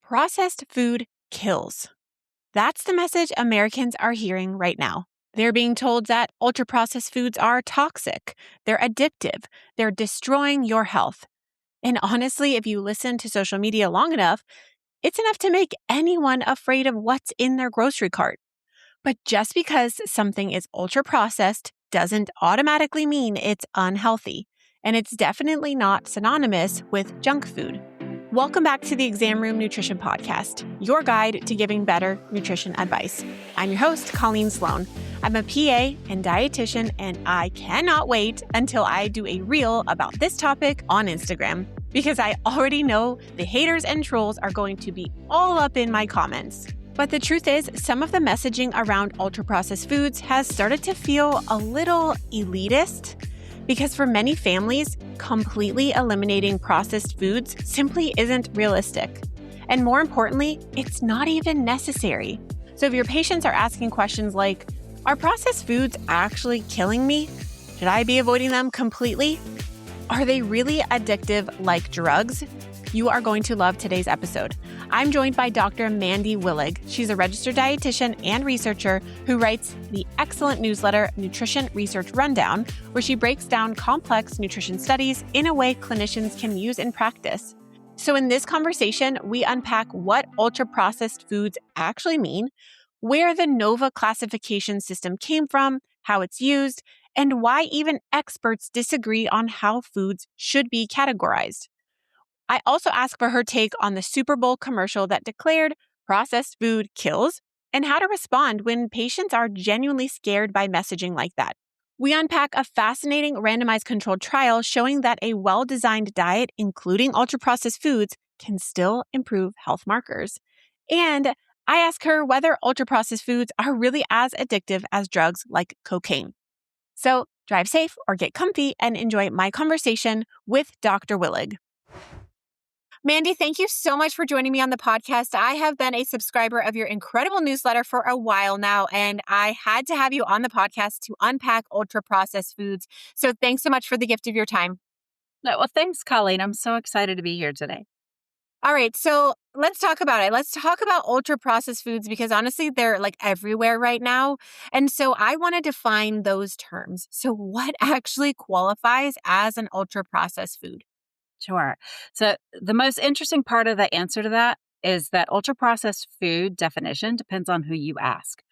Processed food kills. That's the message Americans are hearing right now. They're being told that ultra-processed foods are toxic, they're addictive, they're destroying your health. And honestly, if you listen to social media long enough, it's enough to make anyone afraid of what's in their grocery cart. But just because something is ultra-processed doesn't automatically mean it's unhealthy. And it's definitely not synonymous with junk food. Welcome back to the Exam Room Nutrition Podcast, your guide to giving better nutrition advice. I'm your host, Colleen Sloan. I'm a PA and dietitian, and I cannot wait until I do a reel about this topic on Instagram, because I already know the haters and trolls are going to be all up in my comments. But the truth is, some of the messaging around ultra-processed foods has started to feel a little elitist, because for many families, completely eliminating processed foods simply isn't realistic. And more importantly, it's not even necessary. So if your patients are asking questions like, are processed foods actually killing me? Should I be avoiding them completely? Are they really addictive like drugs? You are going to love today's episode. I'm joined by Dr. Mandy Willig. She's a registered dietitian and researcher who writes the excellent newsletter Nutrition Research Rundown, where she breaks down complex nutrition studies in a way clinicians can use in practice. So in this conversation, we unpack what ultra-processed foods actually mean, where the NOVA classification system came from, how it's used, and why even experts disagree on how foods should be categorized. I also ask for her take on the Super Bowl commercial that declared processed food kills and how to respond when patients are genuinely scared by messaging like that. We unpack a fascinating randomized controlled trial showing that a well-designed diet, including ultra-processed foods, can still improve health markers. And I ask her whether ultra-processed foods are really as addictive as drugs like cocaine. So drive safe or get comfy and enjoy my conversation with Dr. Willig. Mandy, thank you so much for joining me on the podcast. I have been a subscriber of your incredible newsletter for a while now, and I had to have you on the podcast to unpack ultra-processed foods. So thanks so much for the gift of your time. No, well, thanks, Colleen. I'm so excited to be here today. All right, so let's talk about it. Let's talk about ultra-processed foods because honestly, they're like everywhere right now. And so I want to define those terms. So what actually qualifies as an ultra-processed food? Sure. So the most interesting part of the answer to that is that ultra-processed food definition depends on who you ask.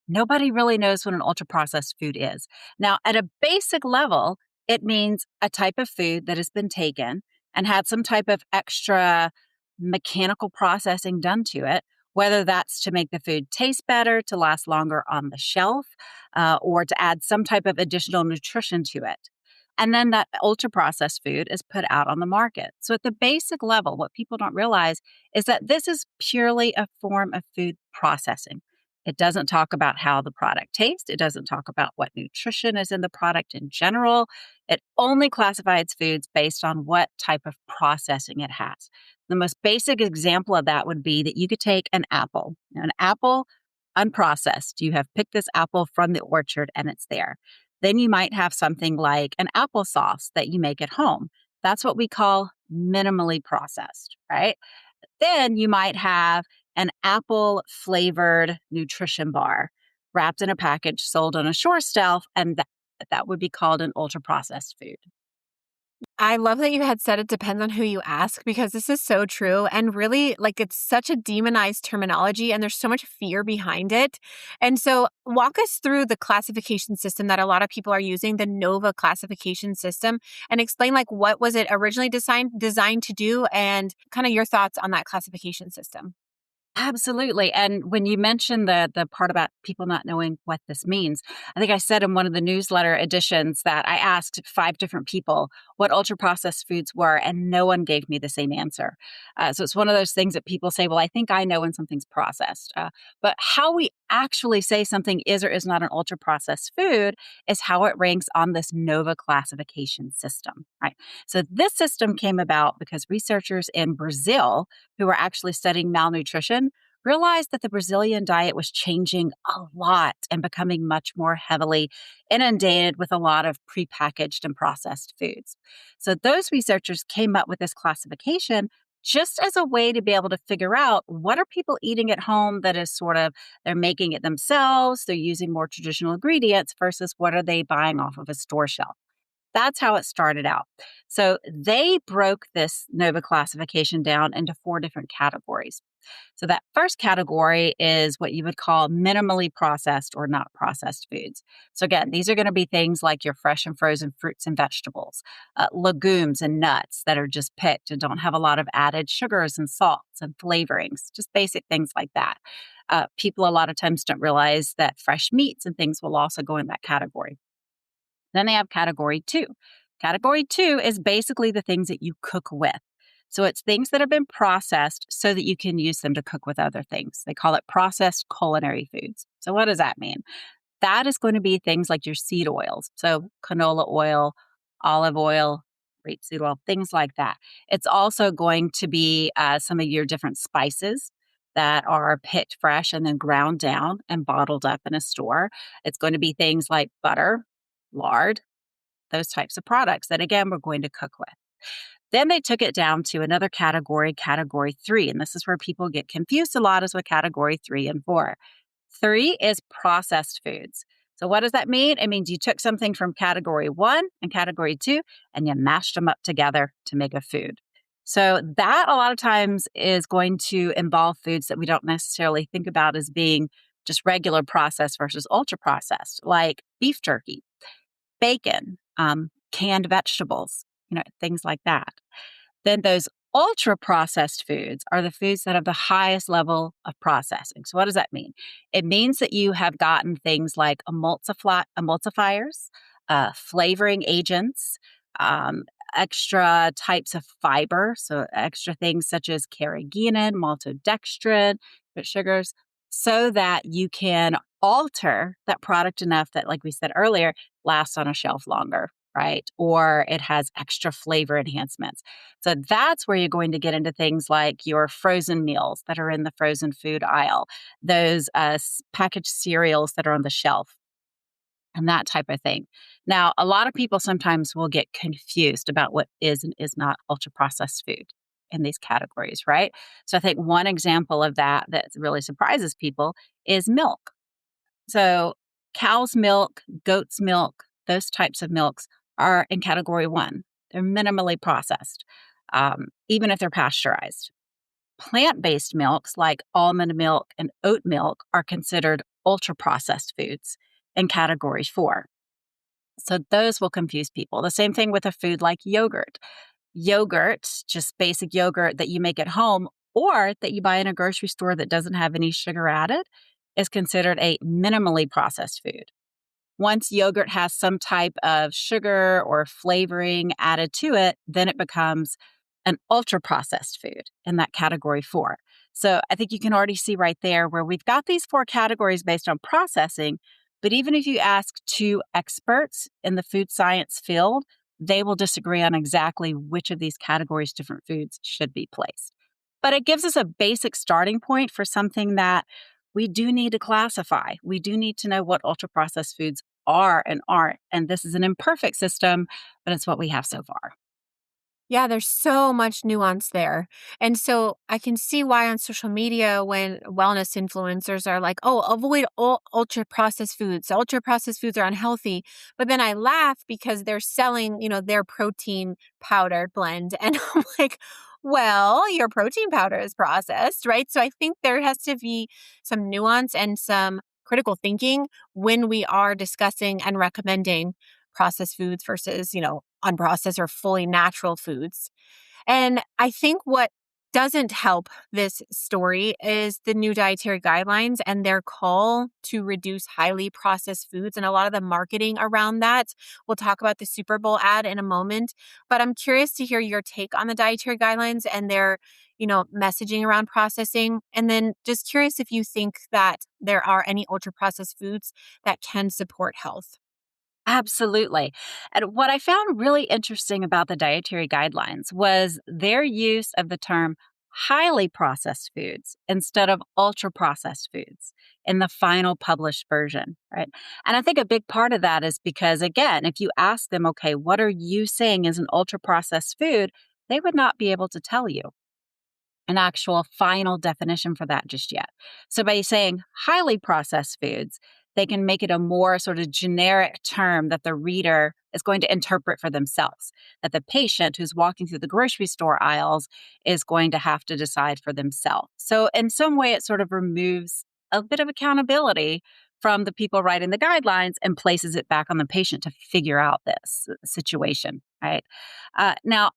Nobody really knows what an ultra-processed food is. Now, at a basic level, it means a type of food that has been taken and had some type of extra mechanical processing done to it, whether that's to make the food taste better, to last longer on the shelf, or to add some type of additional nutrition to it. And then that ultra-processed food is put out on the market. So at the basic level, what people don't realize is that this is purely a form of food processing. It doesn't talk about how the product tastes. It doesn't talk about what nutrition is in the product in general. It only classifies foods based on what type of processing it has. The most basic example of that would be that you could take an apple. Now, an apple, unprocessed. You have picked this apple from the orchard and it's there. Then you might have something like an applesauce that you make at home. That's what we call minimally processed, right? Then you might have an apple-flavored nutrition bar wrapped in a package, sold on a shore shelf, and that would be called an ultra-processed food. I love that you had said it depends on who you ask because this is so true. And really, like, it's such a demonized terminology and there's so much fear behind it. And so walk us through the classification system that a lot of people are using, the NOVA classification system, and explain like what was it originally designed to do and kind of your thoughts on that classification system. Absolutely. And when you mentioned the part about people not knowing what this means, I think I said in one of the newsletter editions that I asked 5 different people what ultra-processed foods were, and no one gave me the same answer. So it's one of those things that people say, well, I think I know when something's processed. But how we actually say something is or is not an ultra-processed food is how it ranks on this NOVA classification system, right? So this system came about because researchers in Brazil who were actually studying malnutrition realized that the Brazilian diet was changing a lot and becoming much more heavily inundated with a lot of prepackaged and processed foods. So those researchers came up with this classification just as a way to be able to figure out what are people eating at home that is sort of, they're making it themselves, they're using more traditional ingredients versus what are they buying off of a store shelf. That's how it started out. So they broke this NOVA classification down into 4 different categories. So that first category is what you would call minimally processed or not processed foods. So again, these are going to be things like your fresh and frozen fruits and vegetables, legumes and nuts that are just picked and don't have a lot of added sugars and salts and flavorings, just basic things like that. People a lot of times don't realize that fresh meats and things will also go in that category. Then they have category 2. Category 2 is basically the things that you cook with. So it's things that have been processed so that you can use them to cook with other things. They call it processed culinary foods. So what does that mean? That is going to be things like your seed oils. So canola oil, olive oil, rapeseed oil, things like that. It's also going to be some of your different spices that are picked fresh and then ground down and bottled up in a store. It's going to be things like butter, lard, those types of products that, again, we're going to cook with. Then they took it down to another category, category 3. And this is where people get confused a lot, is with category 3 and 4. 3 is processed foods. So what does that mean? It means you took something from category 1 and category 2 and you mashed them up together to make a food. So that a lot of times is going to involve foods that we don't necessarily think about as being just regular processed versus ultra processed, like beef jerky, bacon, canned vegetables, things like that. Then those ultra processed foods are the foods that have the highest level of processing. So what does that mean? It means that you have gotten things like emulsifiers, flavoring agents, extra types of fiber, so extra things such as carrageenan, maltodextrin, sugars, so that you can alter that product enough that, like we said earlier, lasts on a shelf longer, right? Or it has extra flavor enhancements. So that's where you're going to get into things like your frozen meals that are in the frozen food aisle, those packaged cereals that are on the shelf, and that type of thing. Now, a lot of people sometimes will get confused about what is and is not ultra processed food in these categories, right? So I think one example of that really surprises people is milk. So cow's milk, goat's milk, those types of milks are in category 1. They're minimally processed, even if they're pasteurized. Plant-based milks like almond milk and oat milk are considered ultra-processed foods in category 4. So those will confuse people. The same thing with a food like yogurt. Yogurt, just basic yogurt that you make at home or that you buy in a grocery store that doesn't have any sugar added, is considered a minimally processed food. Once yogurt has some type of sugar or flavoring added to it, then it becomes an ultra-processed food in that category 4. So I think you can already see right there where we've got these 4 categories based on processing, but even if you ask 2 experts in the food science field, they will disagree on exactly which of these categories different foods should be placed. But it gives us a basic starting point for something that we do need to classify. We do need to know what ultra-processed foods are and aren't. And this is an imperfect system, but it's what we have so far. Yeah, there's so much nuance there. And so I can see why on social media, when wellness influencers are like, oh, avoid all ultra processed foods. Ultra processed foods are unhealthy. But then I laugh because they're selling, their protein powder blend. And I'm like, well, your protein powder is processed, right? So I think there has to be some nuance and some critical thinking when we are discussing and recommending processed foods versus, unprocessed or fully natural foods. And I think what doesn't help this story is the new dietary guidelines and their call to reduce highly processed foods and a lot of the marketing around that. We'll talk about the Super Bowl ad in a moment, but I'm curious to hear your take on the dietary guidelines and their, messaging around processing. And then just curious if you think that there are any ultra processed foods that can support health. Absolutely. And what I found really interesting about the dietary guidelines was their use of the term highly processed foods instead of ultra processed foods in the final published version, right? And I think a big part of that is because, again, if you ask them, okay, what are you saying is an ultra processed food? They would not be able to tell you. an actual final definition for that just yet. So by saying highly processed foods, they can make it a more sort of generic term that the reader is going to interpret for themselves, that the patient who's walking through the grocery store aisles is going to have to decide for themselves. So in some way, it sort of removes a bit of accountability from the people writing the guidelines and places it back on the patient to figure out this situation, right? Now,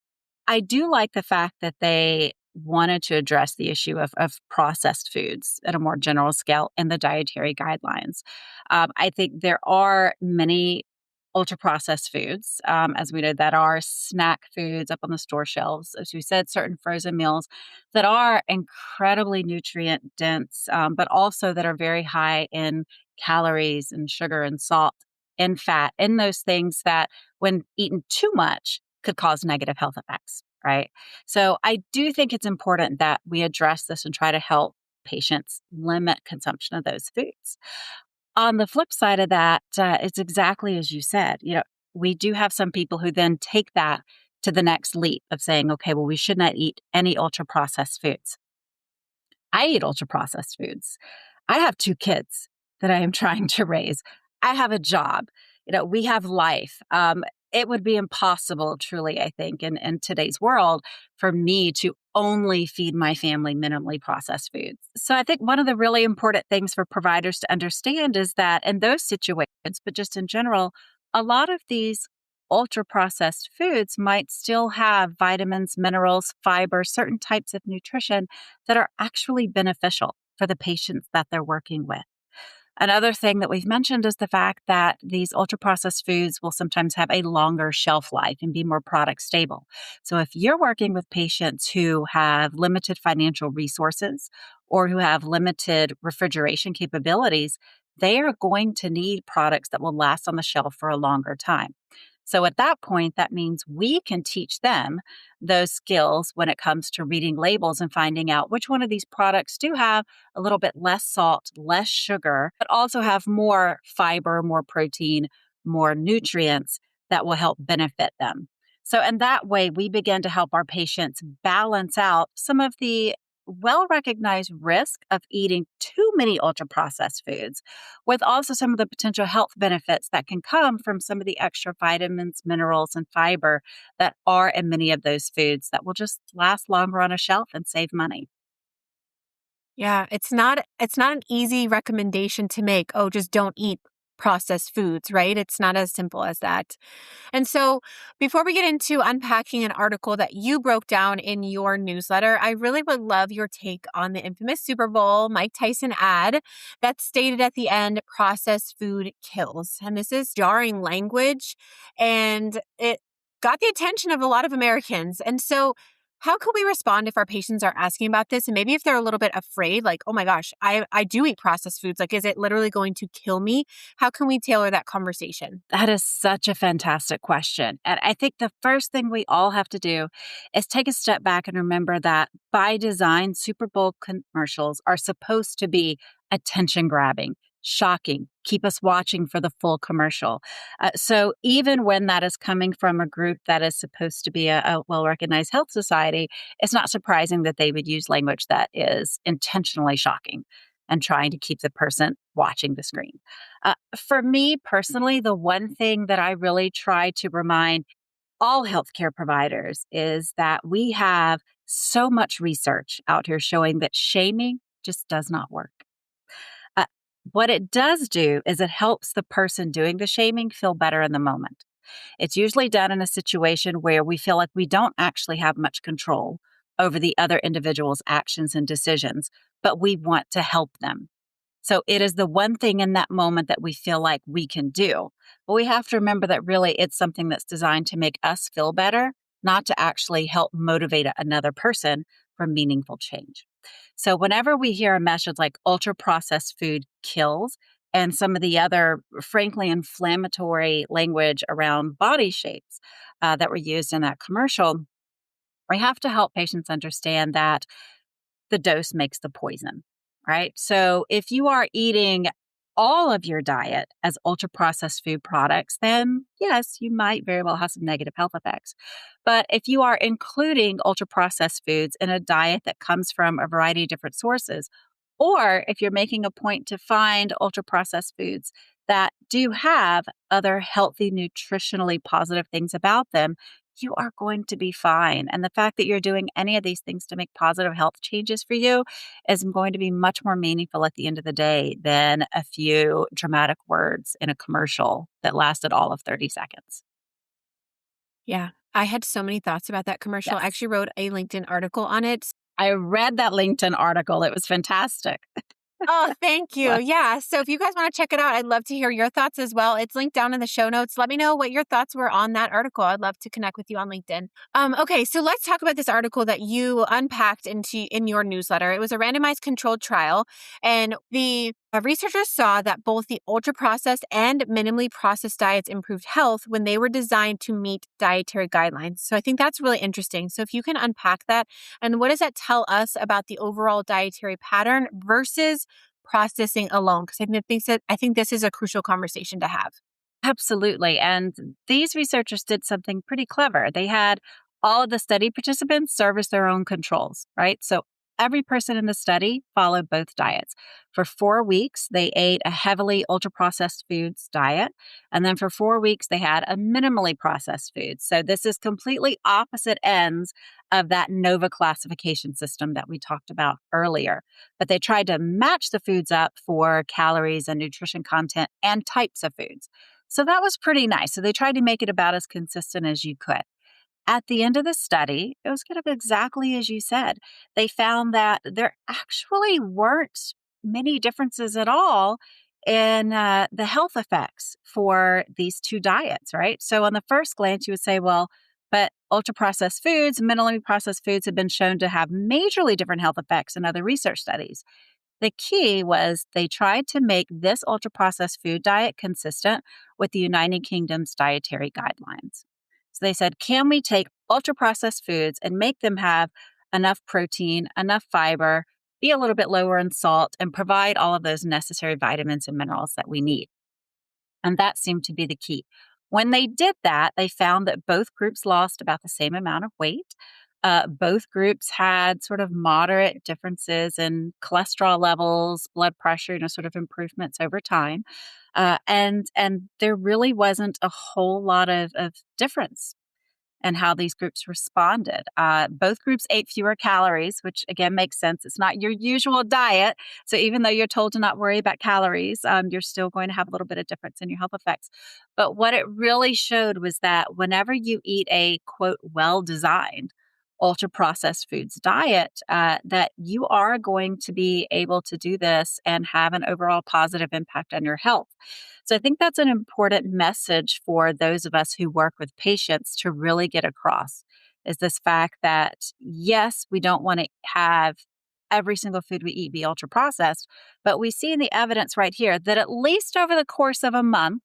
I do like the fact that they wanted to address the issue of processed foods at a more general scale in the dietary guidelines. I think there are many ultra processed foods, as we know, that are snack foods up on the store shelves. As we said, certain frozen meals that are incredibly nutrient dense, but also that are very high in calories and sugar and salt and fat, and those things that, when eaten too much, could cause negative health effects, right? So I do think it's important that we address this and try to help patients limit consumption of those foods. On the flip side of that, it's exactly as you said. We do have some people who then take that to the next leap of saying, okay, well, we should not eat any ultra processed foods. I eat ultra processed foods. I have 2 kids that I am trying to raise. I have a job. We have life. It would be impossible, truly, I think, in today's world, for me to only feed my family minimally processed foods. So I think one of the really important things for providers to understand is that in those situations, but just in general, a lot of these ultra processed foods might still have vitamins, minerals, fiber, certain types of nutrition that are actually beneficial for the patients that they're working with. Another thing that we've mentioned is the fact that these ultra processed foods will sometimes have a longer shelf life and be more product stable. So if you're working with patients who have limited financial resources or who have limited refrigeration capabilities, they are going to need products that will last on the shelf for a longer time. So at that point, that means we can teach them those skills when it comes to reading labels and finding out which one of these products do have a little bit less salt, less sugar, but also have more fiber, more protein, more nutrients that will help benefit them. So in that way, we begin to help our patients balance out some of the well-recognized risk of eating too many ultra-processed foods, with also some of the potential health benefits that can come from some of the extra vitamins, minerals, and fiber that are in many of those foods that will just last longer on a shelf and save money. Yeah, it's not an easy recommendation to make. Oh, just don't eat processed foods, right? It's not as simple as that. And so, before we get into unpacking an article that you broke down in your newsletter, I really would love your take on the infamous Super Bowl Mike Tyson ad that stated at the end, processed food kills. And this is jarring language, and it got the attention of a lot of Americans. And so, how can we respond if our patients are asking about this? And maybe if they're a little bit afraid, like, oh my gosh, I do eat processed foods. Like, is it literally going to kill me? How can we tailor that conversation? That is such a fantastic question. And I think the first thing we all have to do is take a step back and remember that by design, Super Bowl commercials are supposed to be attention grabbing, shocking, keep us watching for the full commercial. So even when that is coming from a group that is supposed to be a well recognized health society, it's not surprising that they would use language that is intentionally shocking and trying to keep the person watching the screen. For me personally, the one thing that I really try to remind all healthcare providers is that we have so much research out here showing that shaming just does not work. Uh, what it does do is it helps the person doing the shaming feel better in the moment. It's usually done in a situation where we feel like we don't actually have much control over the other individual's actions and decisions, but we want to help them. So it is the one thing in that moment that we feel like we can do. But we have to remember that really it's something that's designed to make us feel better, not to actually help motivate another person for meaningful change. So whenever we hear a message like ultra processed food kills and some of the other, frankly, inflammatory language around body shapes that were used in that commercial, we have to help patients understand that the dose makes the poison, right? So if you are eating all of your diet as ultra processed food products, then yes, you might very well have some negative health effects. But if you are including ultra processed foods in a diet that comes from a variety of different sources, or if you're making a point to find ultra processed foods that do have other healthy, nutritionally positive things about them, you are going to be fine. And the fact that you're doing any of these things to make positive health changes for you is going to be much more meaningful at the end of the day than a few dramatic words in a commercial that lasted all of 30 seconds. Yeah. I had so many thoughts about that commercial. I Yes. actually wrote a LinkedIn article on it. I read that LinkedIn article. It was fantastic. Oh, thank you. What? Yeah. So if you guys want to check it out, I'd love to hear your thoughts as well. It's linked down in the show notes. Let me know what your thoughts were on that article. I'd love to connect with you on LinkedIn. Okay, so let's talk about this article that you unpacked in your newsletter. It was a randomized controlled trial, and the researchers saw that both the ultra processed and minimally processed diets improved health when they were designed to meet dietary guidelines. So I think that's really interesting. So if you can unpack that, and what does that tell us about the overall dietary pattern versus processing alone? Because I think this is a crucial conversation to have. Absolutely. And these researchers did something pretty clever. They had all of the study participants serve as their own controls, right? So every person in the study followed both diets. For 4 weeks, they ate a heavily ultra processed foods diet. And then for 4 weeks, they had a minimally processed food. So this is completely opposite ends of that NOVA classification system that we talked about earlier. But they tried to match the foods up for calories and nutrition content and types of foods. So that was pretty nice. So they tried to make it about as consistent as you could. At the end of the study, it was kind of exactly as you said. They found that there actually weren't many differences at all in the health effects for these two diets, right? So, on the first glance, you would say, well, but ultra processed foods, minimally processed foods have been shown to have majorly different health effects in other research studies. The key was they tried to make this ultra processed food diet consistent with the United Kingdom's dietary guidelines. So they said, can we take ultra processed foods and make them have enough protein, enough fiber, be a little bit lower in salt, and provide all of those necessary vitamins and minerals that we need? And that seemed to be the key. When they did that, they found that both groups lost about the same amount of weight. Both groups had sort of moderate differences in cholesterol levels, blood pressure, sort of improvements over time. And there really wasn't a whole lot of difference and how these groups responded. Both groups ate fewer calories, which again makes sense. It's not your usual diet. So even though you're told to not worry about calories, you're still going to have a little bit of difference in your health effects. But what it really showed was that whenever you eat a quote, well-designed ultra processed foods diet, that you are going to be able to do this and have an overall positive impact on your health. So I think that's an important message for those of us who work with patients to really get across is this fact that, yes, we don't want to have every single food we eat be ultra processed, but we see in the evidence right here that at least over the course of a month,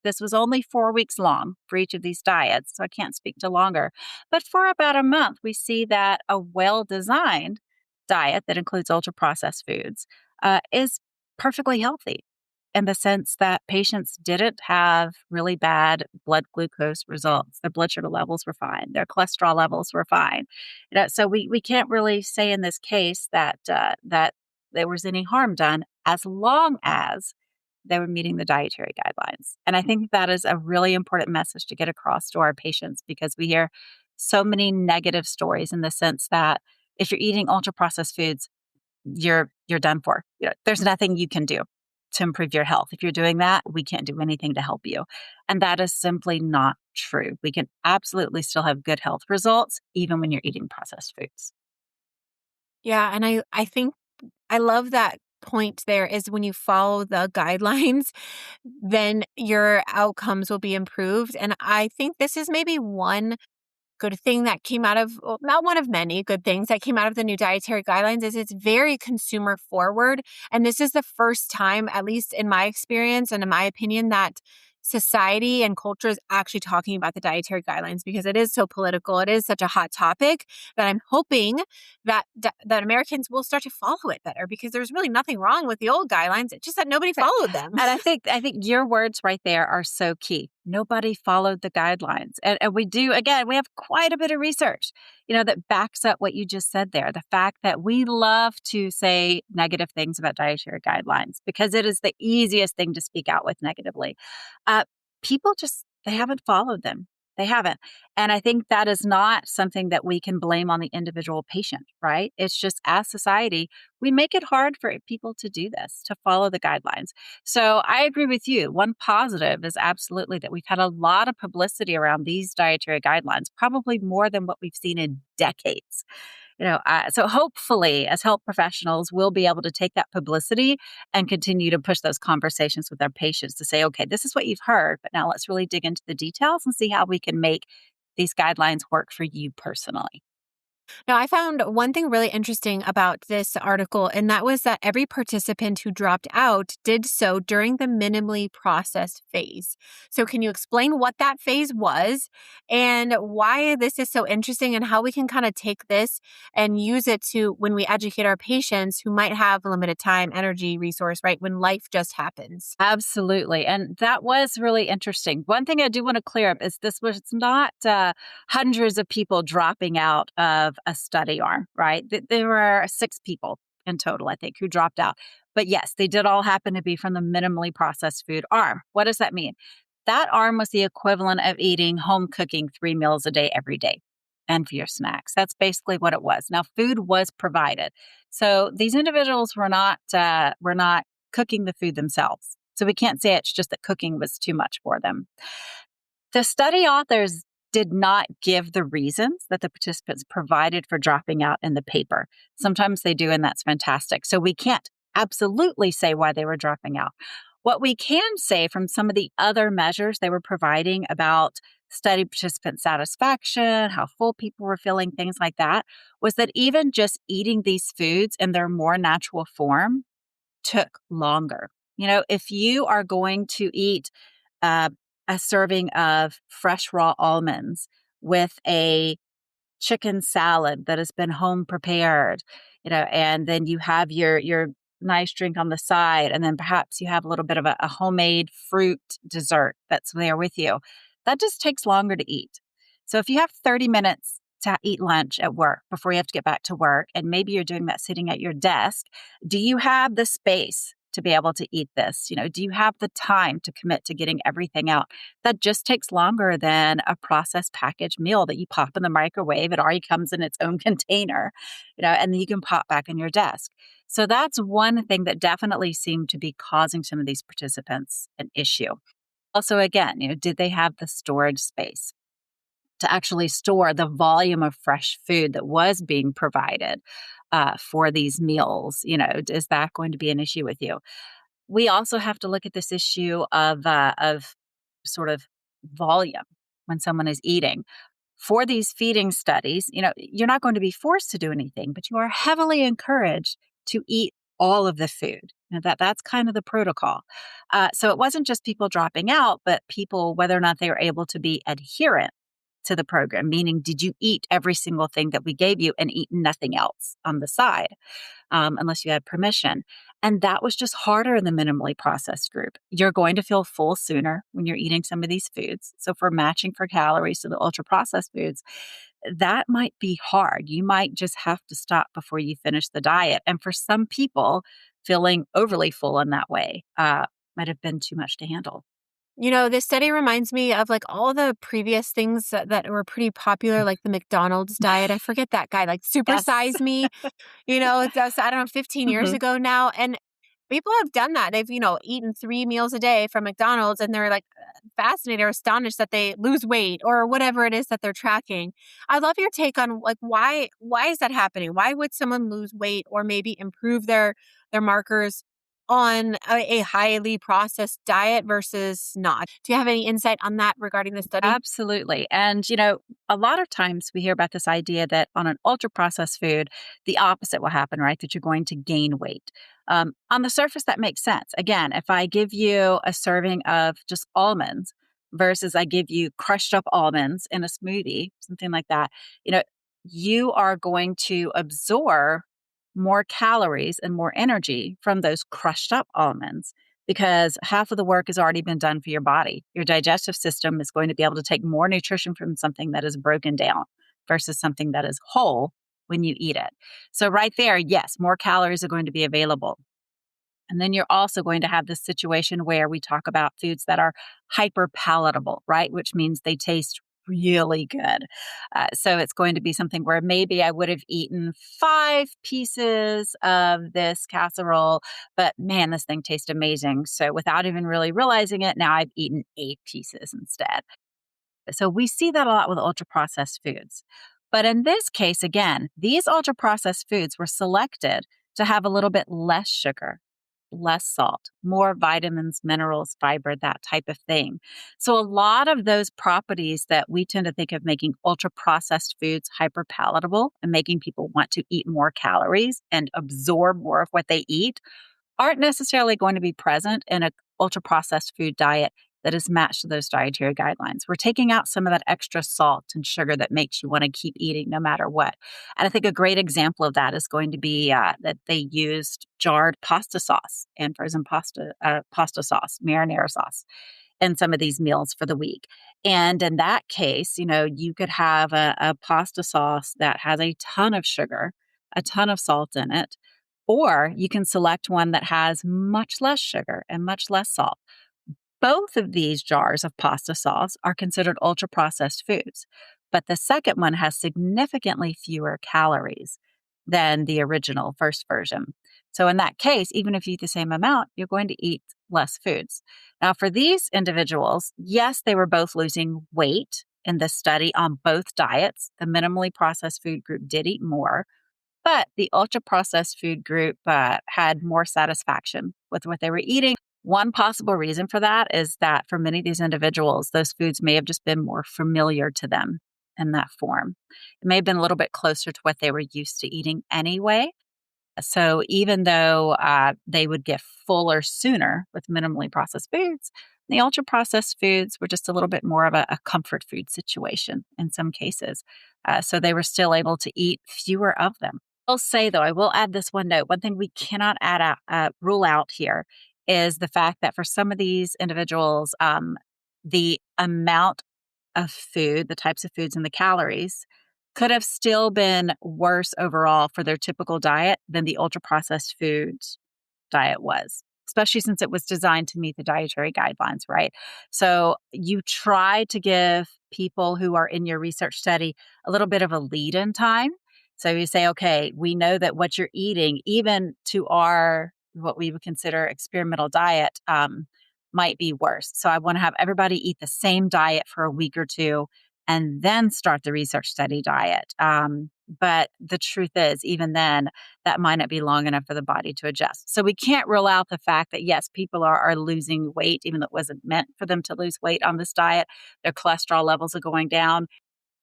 this was only 4 weeks long for each of these diets, so I can't speak to longer. But for about a month, we see that a well-designed diet that includes ultra processed foods is perfectly healthy in the sense that patients didn't have really bad blood glucose results. Their blood sugar levels were fine. Their cholesterol levels were fine. So we can't really say in this case that there was any harm done as long as they were meeting the dietary guidelines. And I think that is a really important message to get across to our patients because we hear so many negative stories in the sense that if you're eating ultra processed foods, you're done for. There's nothing you can do to improve your health. If you're doing that, we can't do anything to help you. And that is simply not true. We can absolutely still have good health results even when you're eating processed foods. Yeah, and I think I love that point there is when you follow the guidelines, then your outcomes will be improved. And I think this is maybe one good thing that came out of, well, not one of many good things that came out of the new dietary guidelines is it's very consumer forward. And this is the first time, at least in my experience and in my opinion, that society and culture is actually talking about the dietary guidelines because it is so political. It is such a hot topic that I'm hoping that Americans will start to follow it better because there's really nothing wrong with the old guidelines. It's just that nobody Right. followed them. And I think your words right there are so key. Nobody followed the guidelines. And we do, again, we have quite a bit of research, that backs up what you just said there. The fact that we love to say negative things about dietary guidelines because it is the easiest thing to speak out with negatively. Uh, People just, they haven't followed them. They haven't. And I think that is not something that we can blame on the individual patient, right? It's just as society, we make it hard for people to do this, to follow the guidelines. So I agree with you. One positive is absolutely that we've had a lot of publicity around these dietary guidelines, probably more than what we've seen in decades. So hopefully, as health professionals, we'll be able to take that publicity and continue to push those conversations with our patients to say, okay, this is what you've heard, but now let's really dig into the details and see how we can make these guidelines work for you personally. Now, I found one thing really interesting about this article, and that was that every participant who dropped out did so during the minimally processed phase. So, can you explain what that phase was and why this is so interesting and how we can kind of take this and use it to when we educate our patients who might have limited time, energy, resource, right? When life just happens? Absolutely. And that was really interesting. One thing I do want to clear up is this was not hundreds of people dropping out of a study arm, right? There were 6 people in total, I think, who dropped out. But yes, they did all happen to be from the minimally processed food arm. What does that mean? That arm was the equivalent of eating home cooking 3 meals a day every day and for your snacks. That's basically what it was. Now, food was provided. So these individuals were not cooking the food themselves. So we can't say it's just that cooking was too much for them. The study authors did not give the reasons that the participants provided for dropping out in the paper. Sometimes they do, and that's fantastic. So we can't absolutely say why they were dropping out. What we can say from some of the other measures they were providing about study participant satisfaction, how full people were feeling, things like that, was that even just eating these foods in their more natural form took longer. If you are going to eat uh, a serving of fresh raw almonds with a chicken salad that has been home prepared, and then you have your nice drink on the side, and then perhaps you have a little bit of a homemade fruit dessert that's there with you. That just takes longer to eat. So if you have 30 minutes to eat lunch at work before you have to get back to work, and maybe you're doing that sitting at your desk, do you have the space to be able to eat this? Do you have the time to commit to getting everything out? That just takes longer than a processed packaged meal that you pop in the microwave. It already comes in its own container, and then you can pop back in your desk. So that's one thing that definitely seemed to be causing some of these participants an issue. Also, again, did they have the storage space to actually store the volume of fresh food that was being provided for these meals? Is that going to be an issue with you? We also have to look at this issue of sort of volume when someone is eating. For these feeding studies, you're not going to be forced to do anything, but you are heavily encouraged to eat all of the food. That's kind of the protocol. So it wasn't just people dropping out, but people, whether or not they were able to be adherent to the program, meaning did you eat every single thing that we gave you and eat nothing else on the side, unless you had permission. And that was just harder in the minimally processed group. You're going to feel full sooner when you're eating some of these foods. So for matching for calories to the ultra processed foods, that might be hard. You might just have to stop before you finish the diet. And for some people, feeling overly full in that way might have been too much to handle. This study reminds me of like all the previous things that were pretty popular, like the McDonald's diet. I forget that guy, like Super Yes. Size Me, it's us, I don't know, 15 years Mhm. ago now. And people have done that. They've, eaten 3 meals a day from McDonald's and they're like fascinated or astonished that they lose weight or whatever it is that they're tracking. I love your take on like why is that happening? Why would someone lose weight or maybe improve their markers on a highly processed diet versus not. Do you have any insight on that regarding the study? Absolutely. And, a lot of times we hear about this idea that on an ultra processed food, the opposite will happen, right? That you're going to gain weight. On the surface, that makes sense. Again, if I give you a serving of just almonds versus I give you crushed up almonds in a smoothie, something like that, you know, you are going to absorb more calories and more energy from those crushed up almonds because half of the work has already been done for your body. Your digestive system is going to be able to take more nutrition from something that is broken down versus something that is whole when you eat it. So, right there, yes, more calories are going to be available. And then you're also going to have this situation where we talk about foods that are hyper palatable, right? Which means they taste really good. So it's going to be something where maybe I would have eaten 5 pieces of this casserole, but man, this thing tastes amazing. So without even really realizing it, now I've eaten 8 pieces instead. So we see that a lot with ultra processed foods. But in this case, again, these ultra processed foods were selected to have a little bit less sugar, less salt, more vitamins, minerals, fiber, that type of thing. So, a lot of those properties that we tend to think of making ultra processed foods hyper palatable and making people want to eat more calories and absorb more of what they eat aren't necessarily going to be present in a ultra processed food diet that is matched to those dietary guidelines. We're taking out some of that extra salt and sugar that makes you want to keep eating no matter what. And I think a great example of that is going to be that they used jarred pasta sauce and frozen pasta sauce, marinara sauce, in some of these meals for the week. And in that case, you could have a pasta sauce that has a ton of sugar, a ton of salt in it, or you can select one that has much less sugar and much less salt. Both of these jars of pasta sauce are considered ultra processed foods, but the second one has significantly fewer calories than the original first version. So, in that case, even if you eat the same amount, you're going to eat less foods. Now, for these individuals, yes, they were both losing weight in this study on both diets. The minimally processed food group did eat more, but the ultra processed food group had more satisfaction with what they were eating. One possible reason for that is that for many of these individuals, those foods may have just been more familiar to them in that form. It may have been a little bit closer to what they were used to eating anyway. So even though they would get fuller sooner with minimally processed foods, the ultra processed foods were just a little bit more of a comfort food situation in some cases. So they were still able to eat fewer of them. I'll say, though, I will add this one note. One thing we cannot rule out here is the fact that for some of these individuals, the amount of food, the types of foods, and the calories could have still been worse overall for their typical diet than the ultra processed foods diet was, especially since it was designed to meet the dietary guidelines, right? So you try to give people who are in your research study a little bit of a lead in time. So you say, okay, we know that what you're eating, even to our what we would consider experimental diet, might be worse. So I want to have everybody eat the same diet for a week or two and then start the research study diet. But the truth is, even then, that might not be long enough for the body to adjust. So we can't rule out the fact that, yes, people are losing weight, even though it wasn't meant for them to lose weight on this diet. Their cholesterol levels are going down.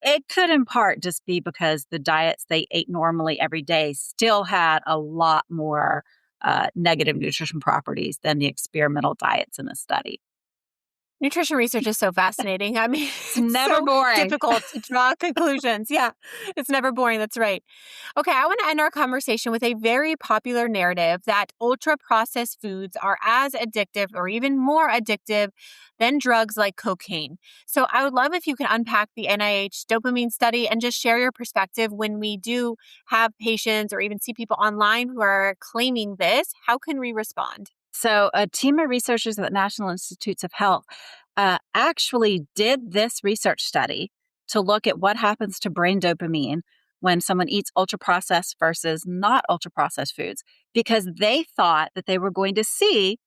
It could in part just be because the diets they ate normally every day still had a lot more negative nutrition properties than the experimental diets in the study. Nutrition research is so fascinating. I mean, It's never so boring. difficult to draw conclusions. Yeah, it's never boring. That's right. Okay, I want to end our conversation with a very popular narrative that ultra processed foods are as addictive or even more addictive than drugs like cocaine. So I would love if you could unpack the NIH dopamine study and just share your perspective when we do have patients or even see people online who are claiming this. How can we respond? So, a team of researchers at the National Institutes of Health actually did this research study to look at what happens to brain dopamine when someone eats ultra processed versus not ultra processed foods, because they thought that they were going to see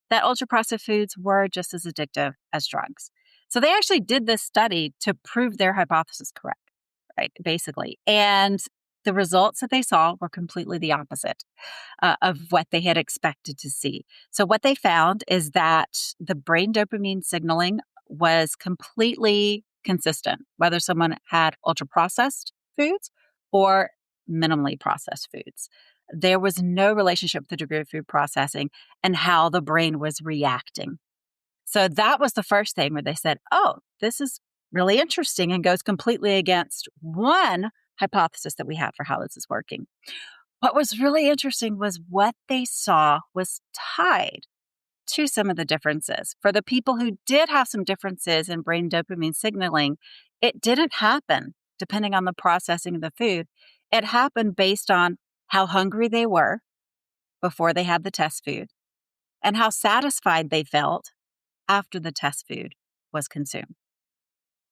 that ultra processed foods were just as addictive as drugs. So, they actually did this study to prove their hypothesis correct, right? Basically. And the results that they saw were completely the opposite of what they had expected to see. So, what they found is that the brain dopamine signaling was completely consistent, whether someone had ultra processed foods or minimally processed foods. There was no relationship with the degree of food processing and how the brain was reacting. So that was the first thing where they said, oh, this is really interesting and goes completely against one hypothesis that we have for how this is working. What was really interesting was what they saw was tied to some of the differences. For the people who did have some differences in brain dopamine signaling, it didn't happen depending on the processing of the food. It happened based on how hungry they were before they had the test food and how satisfied they felt after the test food was consumed.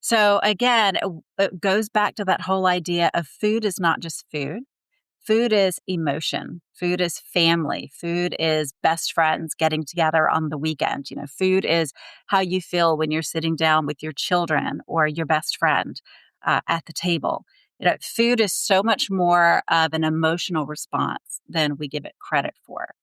So again, it goes back to that whole idea of food is not just food. Food is emotion. Food is family. Food is best friends getting together on the weekend. Food is how you feel when you're sitting down with your children or your best friend at the table. Food is so much more of an emotional response than we give it credit for.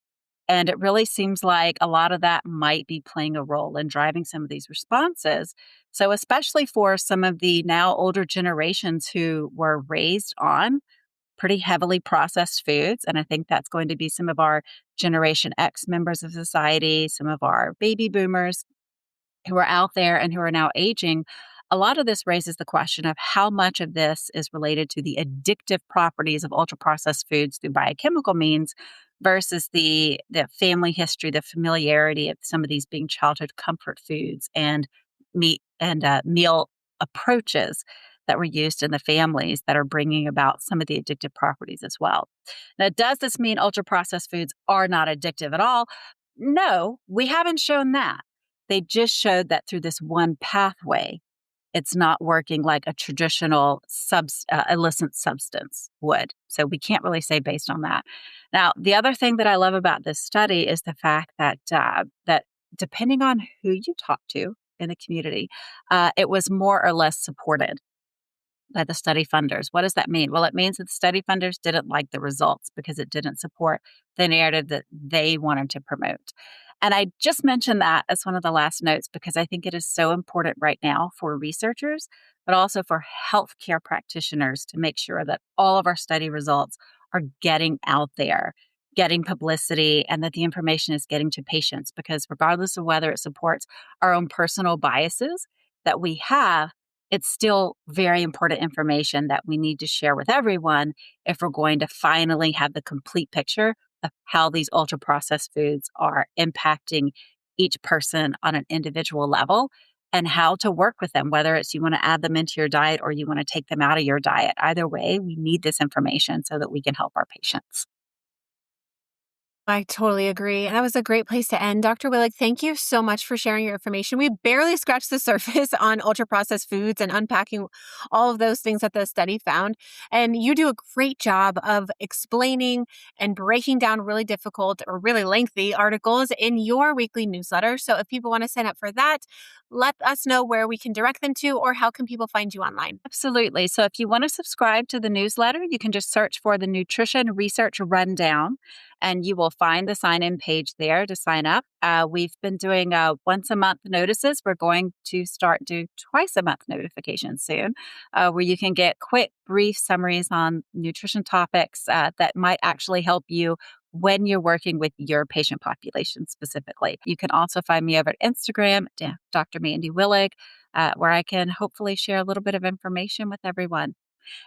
And it really seems like a lot of that might be playing a role in driving some of these responses. So especially for some of the now older generations who were raised on pretty heavily processed foods. And I think that's going to be some of our Generation X members of society, some of our baby boomers who are out there and who are now aging. A lot of this raises the question of how much of this is related to the addictive properties of ultra processed foods through biochemical means versus the family history, the familiarity of some of these being childhood comfort foods and meat and meal approaches that were used in the families that are bringing about some of the addictive properties as well. Now, does this mean ultra processed foods are not addictive at all? No, we haven't shown that. They just showed that through this one pathway, it's not working like a traditional illicit substance would. So we can't really say based on that. Now, the other thing that I love about this study is the fact that that depending on who you talk to in the community, it was more or less supported by the study funders. What does that mean? Well, it means that the study funders didn't like the results because it didn't support the narrative that they wanted to promote. And I just mentioned that as one of the last notes because I think it is so important right now for researchers, but also for healthcare practitioners to make sure that all of our study results are getting out there, getting publicity, and that the information is getting to patients. Because regardless of whether it supports our own personal biases that we have, it's still very important information that we need to share with everyone if we're going to finally have the complete picture of how these ultra processed foods are impacting each person on an individual level and how to work with them, whether it's you want to add them into your diet or you want to take them out of your diet. Either way, we need this information so that we can help our patients. I totally agree. And that was a great place to end. Dr. Willig, thank you so much for sharing your information. We barely scratched the surface on ultra processed foods and unpacking all of those things that the study found. And you do a great job of explaining and breaking down really difficult or really lengthy articles in your weekly newsletter. So if people want to sign up for that, let us know where we can direct them to, or how can people find you online? Absolutely. So if you want to subscribe to the newsletter, you can just search for the Nutrition Research Rundown, and you will find the sign-in page there to sign up. We've been doing once-a-month notices. We're going to start do twice-a-month notifications soon, where you can get quick, brief summaries on nutrition topics that might actually help you when you're working with your patient population specifically. You can also find me over at Instagram, Dr. Mandy Willig, where I can hopefully share a little bit of information with everyone.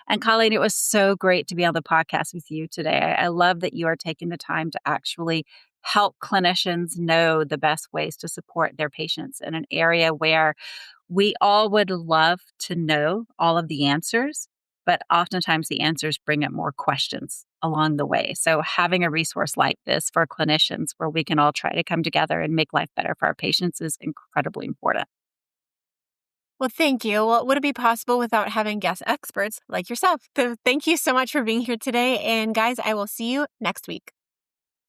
And Colleen, it was so great to be on the podcast with you today. I love that you are taking the time to actually help clinicians know the best ways to support their patients in an area where we all would love to know all of the answers, but oftentimes the answers bring up more questions along the way. So having a resource like this for clinicians where we can all try to come together and make life better for our patients is incredibly important. Well, thank you. Well, would it be possible without having guest experts like yourself? So thank you so much for being here today. And guys, I will see you next week.